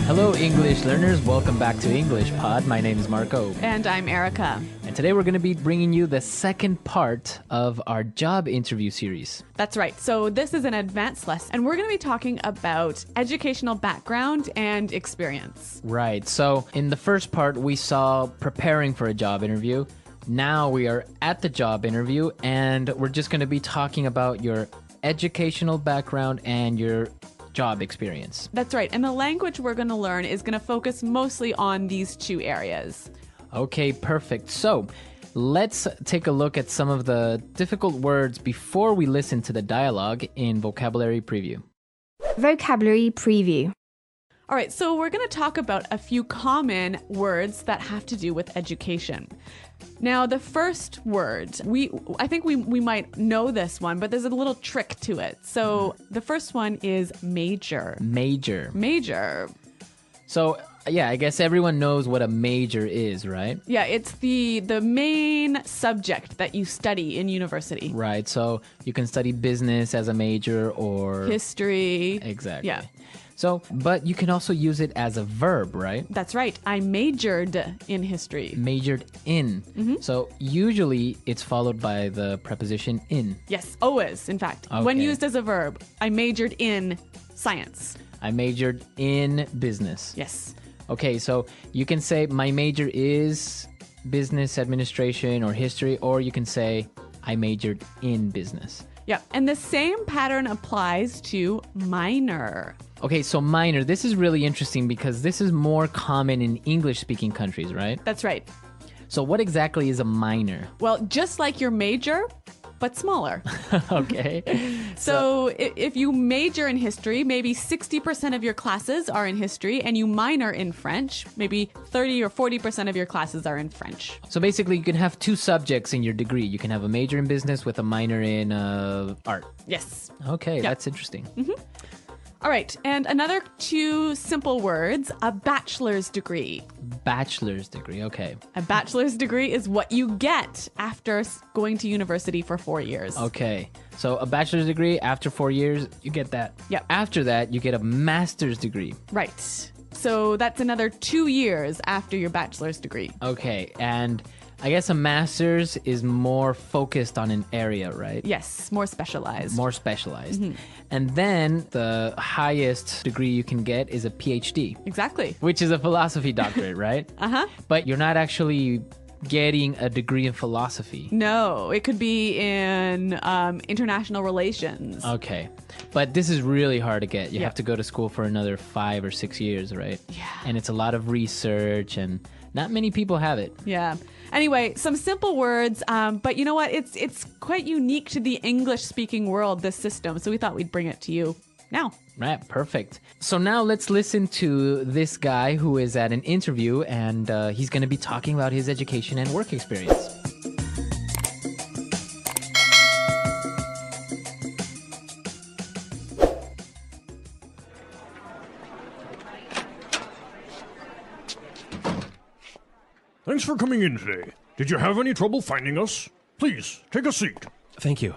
Hello, English learners. Welcome back to English Pod. My name is Marco. And I'm Erica. And today we're going to be bringing you the second part of our job interview series. That's right. So this is an advanced lesson, and we're going to be talking about educational background and experience. Right. So in the first part, we saw preparing for a job interview. Now we are at the job interview, and we're just going to be talking about your educational background and your job experience. That's right. And the language we're going to learn is going to focus mostly on these two areas. Okay, perfect. So let's take a look at some of the difficult words before we listen to the dialogue in Vocabulary Preview. Vocabulary Preview. All right, so we're going to talk about a few common words that have to do with education. Now, the first word, I think we might know this one, but there's a little trick to it. So the first one is major. Major. Major. So, yeah, I guess everyone knows what a major is, right? Yeah, it's the main subject that you study in university. Right, so you can study business as a major or... history. Exactly. Yeah. So, but you can also use it as a verb, right? That's right. I majored in history. Majored in. Mm-hmm. So usually it's followed by the preposition in. Yes, always, in fact. Okay. When used as a verb, I majored in science. I majored in business. Yes. Okay, so you can say my major is business administration or history, or you can say I majored in business. Yeah, and the same pattern applies to minor. Okay, so minor, this is really interesting because this is more common in English-speaking countries, right? That's right. So what exactly is a minor? Well, just like your major, but smaller. Okay. So if you major in history, maybe 60% of your classes are in history, and you minor in French, maybe 30 or 40% of your classes are in French. So basically, you can have two subjects in your degree. You can have a major in business with a minor in art. Yes. Okay, Yeah. that's interesting. Mm-hmm. All right, and another two simple words, a bachelor's degree. Bachelor's degree, okay. A bachelor's degree is what you get after going to university for 4 years. Okay, so a bachelor's degree, after 4 years, you get that. Yep. After that, you get a master's degree. Right. So that's another 2 years after your bachelor's degree. Okay, and I guess a master's is more focused on an area, right? Yes, more specialized. More specialized. And then the highest degree you can get is a PhD. Exactly. Which is a philosophy doctorate, right? Uh-huh. But you're not actually getting a degree in philosophy. No, it could be in international relations. Okay. But this is really hard to get. You Yeah. have to go to school for another 5 or 6 years, right? Yeah. And it's a lot of research, and not many people have it. Yeah. Anyway, some simple words, but you know what? It's quite unique to the English-speaking world, this system, so we thought we'd bring it to you now. Right, perfect. So now let's listen to this guy who is at an interview, and he's going to be talking about his education and work experience. Thanks for coming in today. Did you have any trouble finding us? Please, take a seat. Thank you.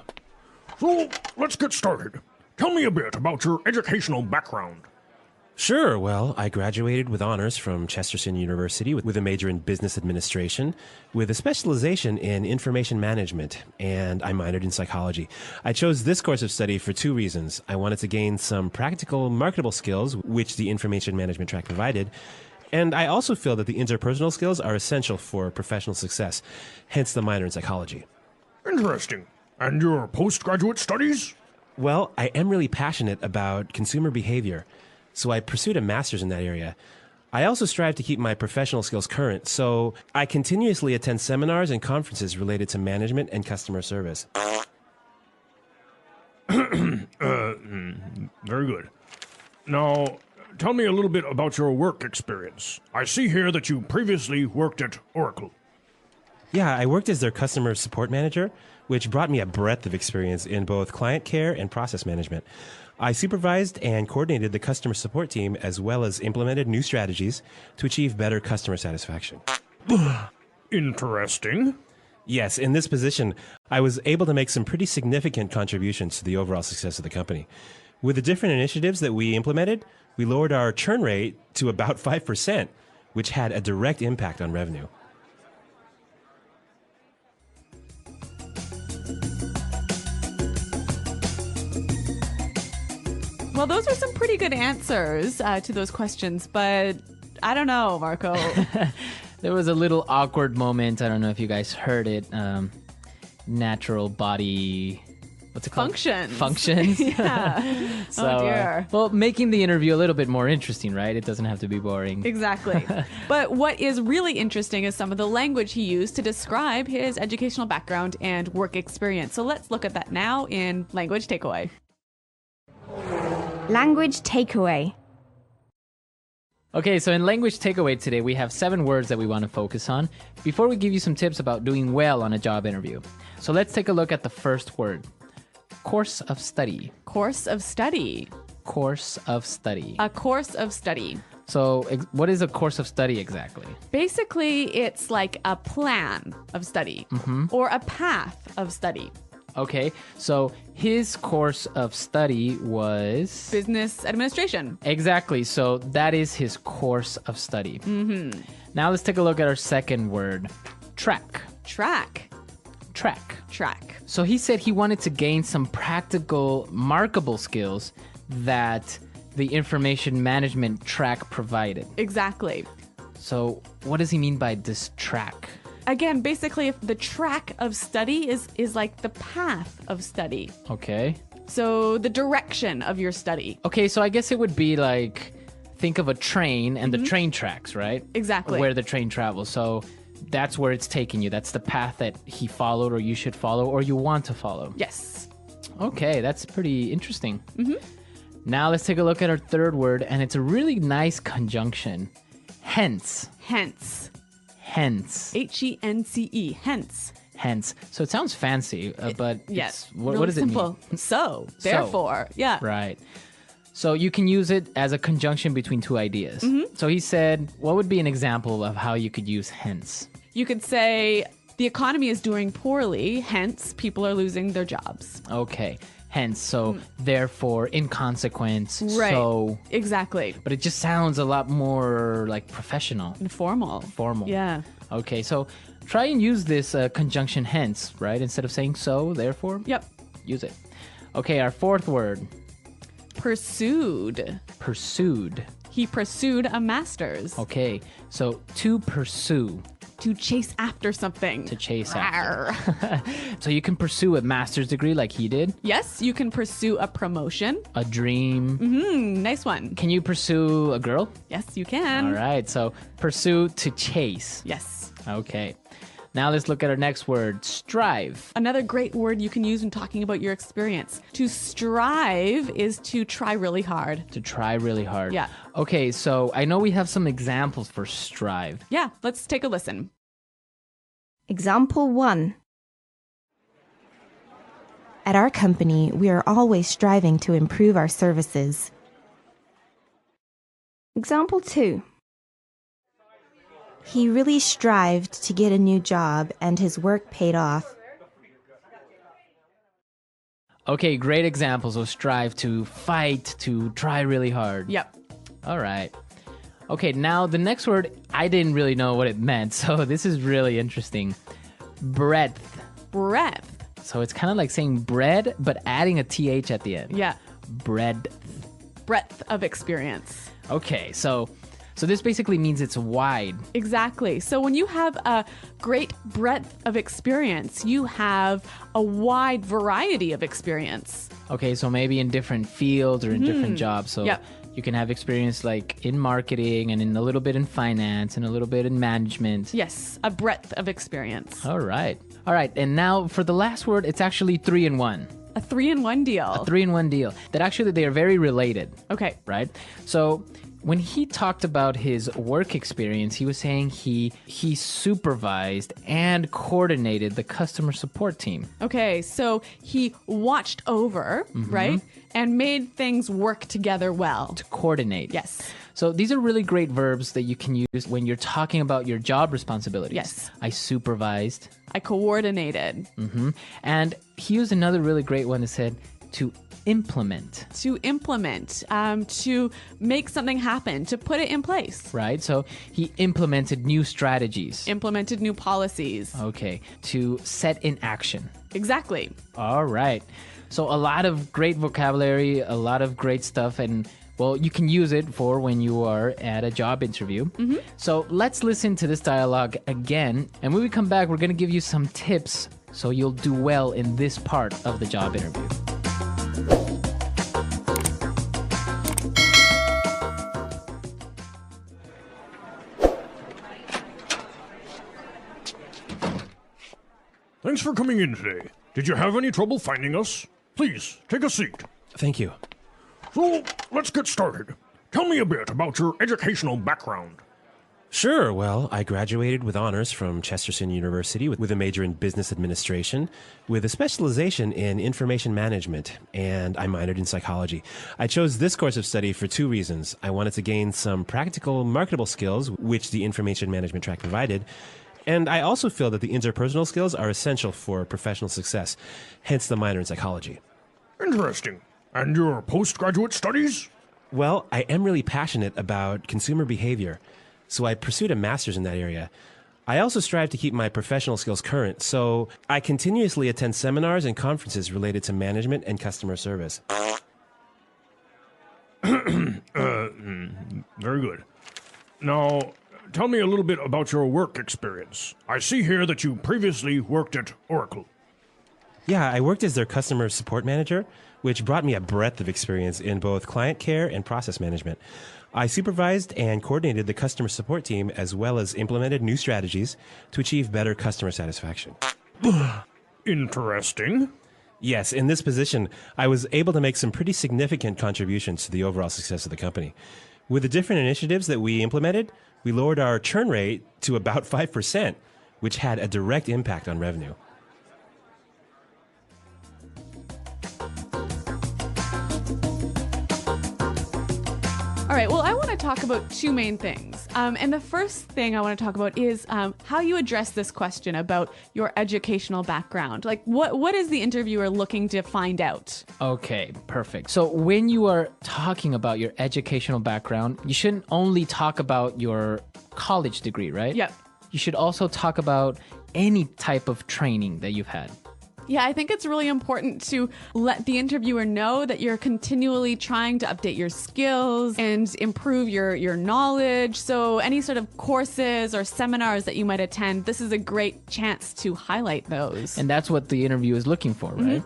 So, let's get started. Tell me a bit about your educational background. Sure. Well, I graduated with honors from Chesterton University with a major in business administration, with a specialization in information management, and I minored in psychology. I chose this course of study for two reasons. I wanted to gain some practical, marketable skills, which the information management track provided, and I also feel that the interpersonal skills are essential for professional success, hence the minor in psychology. Interesting. And your postgraduate studies? Well, I am really passionate about consumer behavior, so I pursued a master's in that area. I also strive to keep my professional skills current, so I continuously attend seminars and conferences related to management and customer service. Very good. Now, tell me a little bit about your work experience. I see here that you previously worked at Oracle. Yeah, I worked as their customer support manager, which brought me a breadth of experience in both client care and process management. I supervised and coordinated the customer support team as well as implemented new strategies to achieve better customer satisfaction. Interesting. Yes, in this position, I was able to make some pretty significant contributions to the overall success of the company. With the different initiatives that we implemented, we lowered our churn rate to about 5%, which had a direct impact on revenue. Well, those are some pretty good answers to those questions, but I don't know, Marco. There was a little awkward moment. I don't know if you guys heard it. Natural body, what's it called? Functions. Yeah. So, Oh, dear. well, making the interview a little bit more interesting, right? It doesn't have to be boring. Exactly. But what is really interesting is some of the language he used to describe his educational background and work experience. So let's look at that now in Language Takeaway. Language takeaway. Okay, so in language takeaway today, we have 7 words that we want to focus on before we give you some tips about doing well on a job interview. So let's take a look at the first word. Course of study. Course of study. Course of study. A course of study. So what is a course of study exactly? Basically, it's like a plan of study or a path of study. Okay, so his course of study was... Business administration. Exactly, so that is his course of study. Now let's take a look at our second word. Track. Track. Track. Track. So he said he wanted to gain some practical, markable skills that the information management track provided. Exactly. So what does he mean by this track? Again, basically, if the track of study is like the path of study. Okay. So the direction of your study. Okay, so I guess it would be like, think of a train and the train tracks, right? Exactly. Where the train travels. So that's where it's taking you. That's the path that he followed or you should follow or you want to follow. Yes. Okay, that's pretty interesting. Now let's take a look at our third word, and it's a really nice conjunction. Hence. Hence. Hence. H-E-N-C-E. Hence. Hence. So it sounds fancy, but Yes. what Really does it simple. mean? So. Therefore. Yeah. Right. So you can use it as a conjunction between 2 ideas. So he said, what would be an example of how you could use hence? You could say the economy is doing poorly, hence people are losing their jobs. Okay. Hence. So therefore, in consequence. Right. So. Exactly. But it just sounds a lot more like professional. Informal. Formal. Yeah. Okay. So try and use this conjunction hence, right? Instead of saying so, therefore. Yep. Use it. Okay. Our fourth word. Pursued. Pursued. He pursued a master's. Okay. So to pursue. To chase after something. To chase after. Rawr. So you can pursue a master's degree like he did. Yes, you can pursue a promotion. A dream. Nice one. Can you pursue a girl? Yes, you can. All right. So pursue to chase. Yes. Okay. Now let's look at our next word. Strive. Another great word you can use when talking about your experience. To strive is to try really hard. To try really hard. Yeah. Okay. So I know we have some examples for strive. Yeah, let's take a listen. Example 1. At our company, we are always striving to improve our services. Example 2. He really strived to get a new job, and his work paid off. Okay. Great examples of strive: to fight, to try really hard. Yep. All right. Okay, now the next word, I didn't really know what it meant, so this is really interesting. Breadth. Breadth. So it's kind of like saying bread, but adding a TH at the end. Yeah. Breadth. Breadth of experience. Okay, so this basically means it's wide. Exactly. So when you have a great breadth of experience, you have a wide variety of experience. Okay, so maybe in different fields or in different jobs. So Yep. you can have experience like in marketing and in a little bit in finance and a little bit in management. Yes, a breadth of experience. All right. All right, and now for the last word, it's actually 3 in 1. A 3-in-1 deal. A 3-in-1 deal. That actually they are very related. Okay. Right? So when he talked about his work experience, he was saying he supervised and coordinated the customer support team. Okay, so he watched over, right? And made things work together well. To coordinate. Yes. So these are really great verbs that you can use when you're talking about your job responsibilities. Yes. I supervised. I coordinated. And he used another really great one that said to implement. To implement, to make something happen, to put it in place. Right? So he implemented new strategies. Implemented new policies. Okay. To set in action. Exactly. All right. So a lot of great vocabulary, a lot of great stuff, and well, you can use it for when you are at a job interview. So let's listen to this dialogue again. And when we come back, we're going to give you some tips so you'll do well in this part of the job interview. Thanks for coming in today. Did you have any trouble finding us? Please, take a seat. Thank you. So, let's get started. Tell me a bit about your educational background. Sure. Well, I graduated with honors from Chesterton University with a major in business administration, with a specialization in information management, and I minored in psychology. I chose this course of study for two reasons. I wanted to gain some practical, marketable skills, which the information management track provided, and I also feel that the interpersonal skills are essential for professional success, hence the minor in psychology. Interesting. And your postgraduate studies? Well, I am really passionate about consumer behavior, so I pursued a master's in that area. I also strive to keep my professional skills current, so I continuously attend seminars and conferences related to management and customer service. Very good. Now, tell me a little bit about your work experience. I see here that you previously worked at Oracle. Yeah, I worked as their customer support manager, which brought me a breadth of experience in both client care and process management. I supervised and coordinated the customer support team as well as implemented new strategies to achieve better customer satisfaction. Interesting. Yes, in this position, I was able to make some pretty significant contributions to the overall success of the company. With the different initiatives that we implemented, we lowered our churn rate to about 5%, which had a direct impact on revenue. All right, well, I want to talk about two main things. And the first thing I want to talk about is how you address this question about your educational background. Like, what is the interviewer looking to find out? Okay, perfect. So when you are talking about your educational background, you shouldn't only talk about your college degree, right? Yep. You should also talk about any type of training that you've had. Yeah, I think it's really important to let the interviewer know that you're continually trying to update your skills and improve your knowledge. So any sort of courses or seminars that you might attend, this is a great chance to highlight those. And that's what the interview is looking for, right?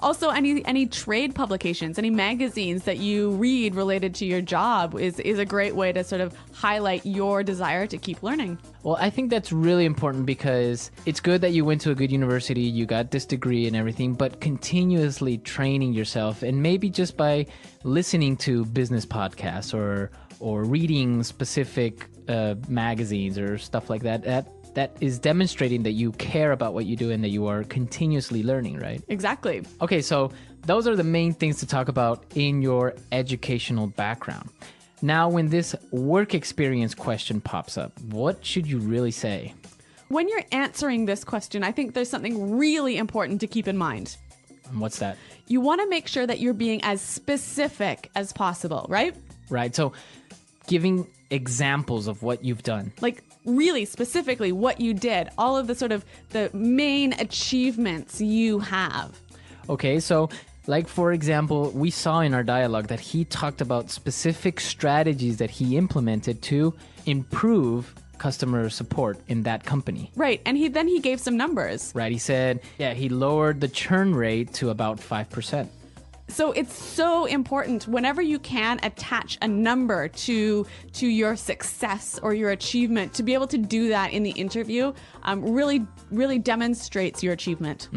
Also, any trade publications, any magazines that you read related to your job is a great way to sort of highlight your desire to keep learning. Well, I think that's really important because it's good that you went to a good university, you got this degree and everything, but continuously training yourself, and maybe just by listening to business podcasts or reading specific magazines or stuff like that is demonstrating that you care about what you do and that you are continuously learning, right? Exactly. Okay, so those are the main things to talk about in your educational background. Now, when this work experience question pops up, what should you really say? When you're answering this question, I think there's something really important to keep in mind. And what's that? You want to make sure that you're being as specific as possible, right? Right, so giving examples of what you've done. Like really specifically what you did, all of the sort of the main achievements you have. Okay, so like for example, we saw in our dialogue that he talked about specific strategies that he implemented to improve customer support in that company. Right, and he gave some numbers. Right, he said, yeah, he lowered the churn rate to about 5%. So it's so important whenever you can attach a number to your success or your achievement, to be able to do that in the interview really demonstrates your achievement.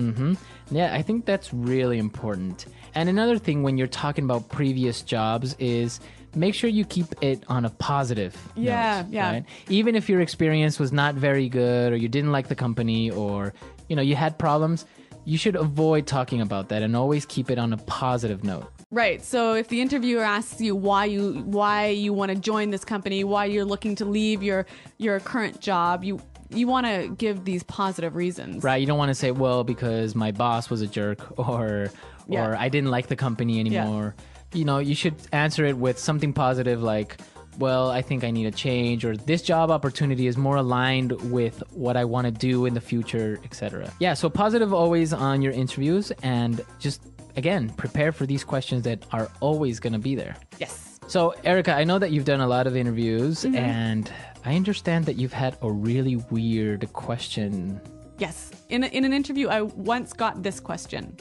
Yeah, I think that's really important. And another thing when you're talking about previous jobs is make sure you keep it on a positive note, right? Even if your experience was not very good or you didn't like the company or you had problems, you should avoid talking about that and always keep it on a positive note. Right. So if the interviewer asks you why you want to join this company, why you're looking to leave your current job, You want to give these positive reasons. Right. You don't want to say, well, because my boss was a jerk or I didn't like the company anymore. You know, you should answer it with something positive like, well, I think I need a change, or this job opportunity is more aligned with what I want to do in the future, etc. Yeah, so positive always on your interviews, and just, again, prepare for these questions that are always going to be there. Yes. So, Erica, I know that you've done a lot of interviews, and I understand that you've had a really weird question. Yes. In an interview, I once got this question.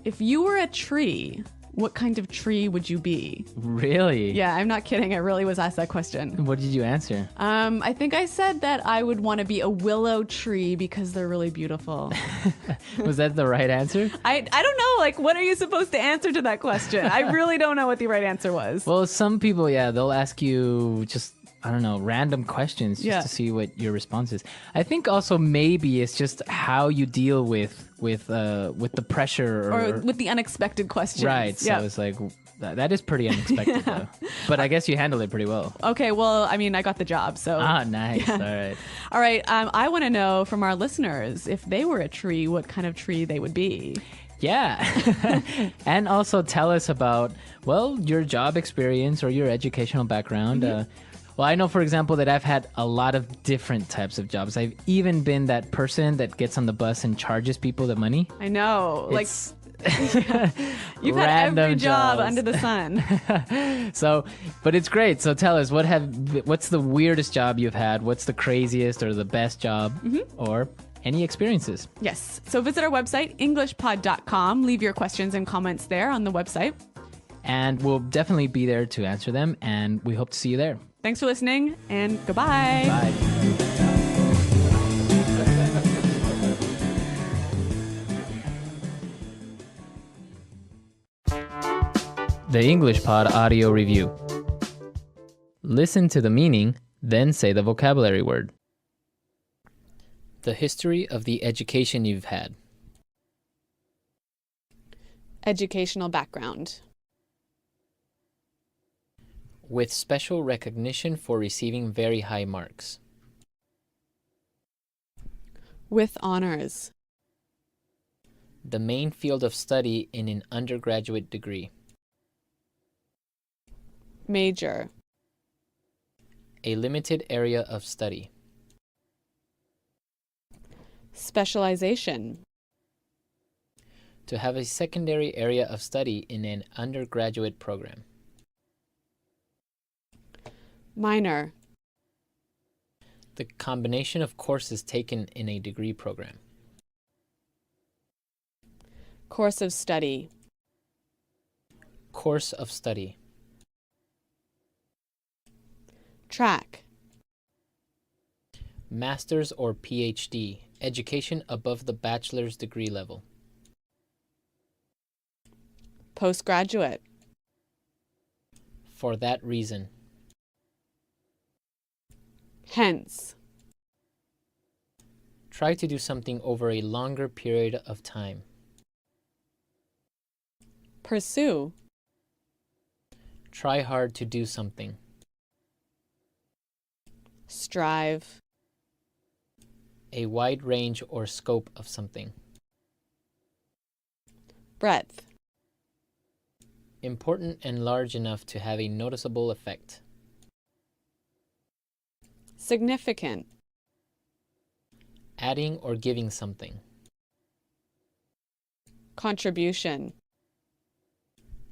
If you were a tree, what kind of tree would you be? Really? Yeah, I'm not kidding. I really was asked that question. What did you answer? I think I said that I would want to be a willow tree because they're really beautiful. Was that the right answer? I don't know. Like, what are you supposed to answer to that question? I really don't know what the right answer was. Well, some people, they'll ask you just, I don't know, random questions just to see what your response is. I think also maybe it's just how you deal with the pressure or with the unexpected questions. Right. So it's like that is pretty unexpected though. But I guess you handled it pretty well. Okay. Well, I mean, I got the job. So nice. All right. All right. I want to know from our listeners, if they were a tree, what kind of tree they would be. Yeah. And also tell us about, well, your job experience or your educational background. Well, I know, for example, that I've had a lot of different types of jobs. I've even been that person that gets on the bus and charges people the money. I know. It's You've had every job jobs. under the sun. So, but it's great. So tell us, what's the weirdest job you've had? What's the craziest or the best job? Or any experiences? Yes. So visit our website, englishpod.com. Leave your questions and comments there on the website. And we'll definitely be there to answer them. And we hope to see you there. Thanks for listening, and goodbye. Bye. The English Pod Audio Review. Listen to the meaning, then say the vocabulary word. The history of the education you've had. Educational background. With special recognition for receiving very high marks. With honors. The main field of study in an undergraduate degree. Major. A limited area of study. Specialization. To have a secondary area of study in an undergraduate program. Minor. The combination of courses taken in a degree program. Course of study. Course of study. Track. Master's or PhD, education above the bachelor's degree level. Postgraduate. For that reason. Hence. Try to do something over a longer period of time. Pursue. Try hard to do something. Strive. A wide range or scope of something. Breadth. Important and large enough to have a noticeable effect. Significant. Adding or giving something. Contribution.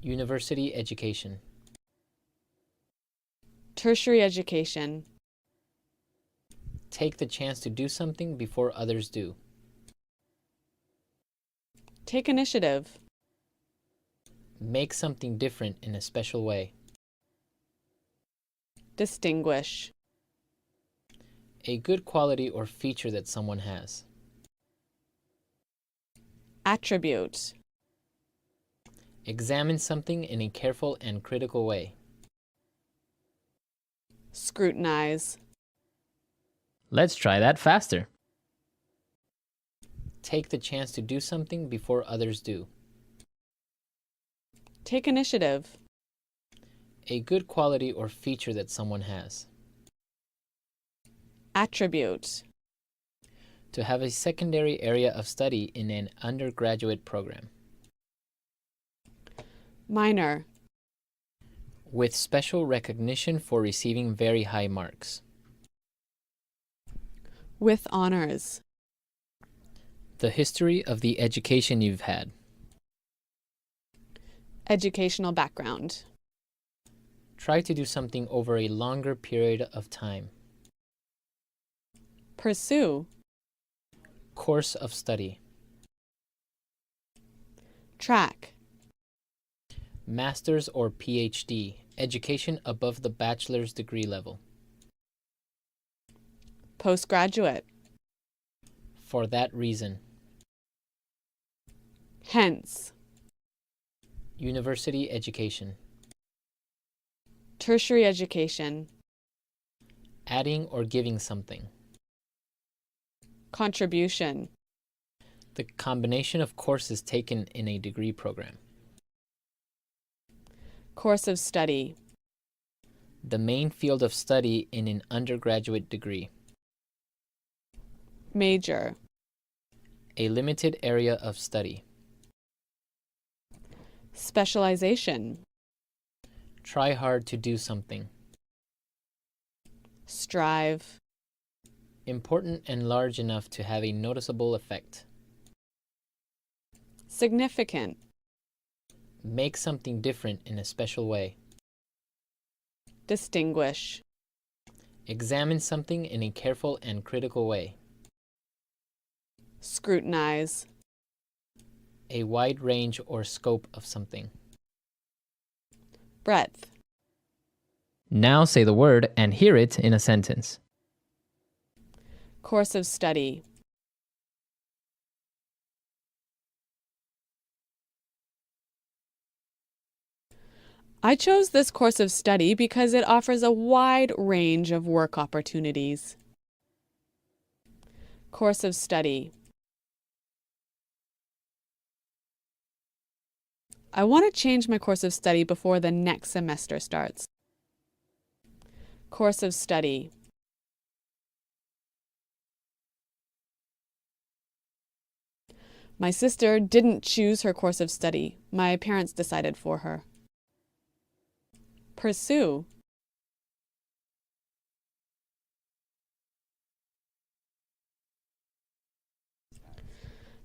University education. Tertiary education. Take the chance to do something before others do. Take initiative. Make something different in a special way. Distinguish. A good quality or feature that someone has. Attribute. Examine something in a careful and critical way. Scrutinize. Let's try that faster. Take the chance to do something before others do. Take initiative. A good quality or feature that someone has. Attribute. To have a secondary area of study in an undergraduate program. Minor. With special recognition for receiving very high marks. With honors. The history of the education you've had. Educational background. Try to do something over a longer period of time. Pursue. Course of study. Track. Master's or PhD, education above the bachelor's degree level. Postgraduate. For that reason. Hence. University education. Tertiary education. Adding or giving something. Contribution. The combination of courses taken in a degree program. Course of study. The main field of study in an undergraduate degree. Major. A limited area of study. Specialization. Try hard to do something. Strive. Important and large enough to have a noticeable effect. Significant. Make something different in a special way. Distinguish. Examine something in a careful and critical way. Scrutinize. A wide range or scope of something. Breadth. Now say the word and hear it in a sentence. Course of study. I chose this course of study because it offers a wide range of work opportunities. Course of study. I want to change my course of study before the next semester starts. Course of study. My sister didn't choose her course of study. My parents decided for her. Pursue.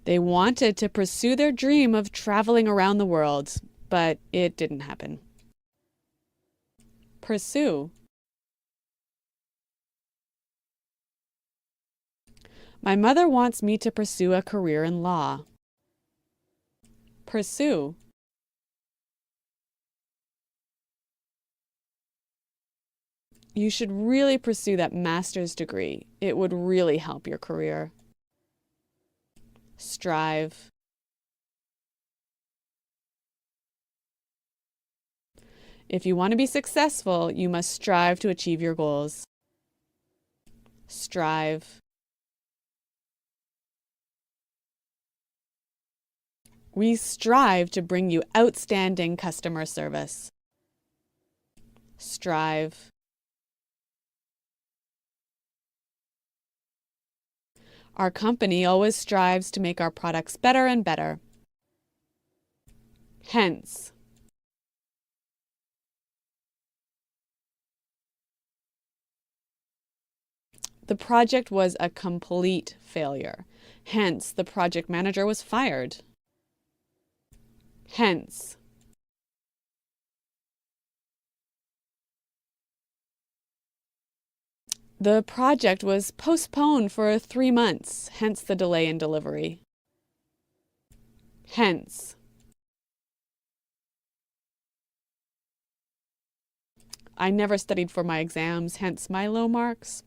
They wanted to pursue their dream of traveling around the world, but it didn't happen. Pursue. My mother wants me to pursue a career in law. Pursue. You should really pursue that master's degree. It would really help your career. Strive. If you want to be successful, you must strive to achieve your goals. Strive. We strive to bring you outstanding customer service. Strive. Our company always strives to make our products better and better. Hence. The project was a complete failure. Hence, the project manager was fired. Hence. The project was postponed for 3 months, hence the delay in delivery. Hence. I never studied for my exams, hence my low marks.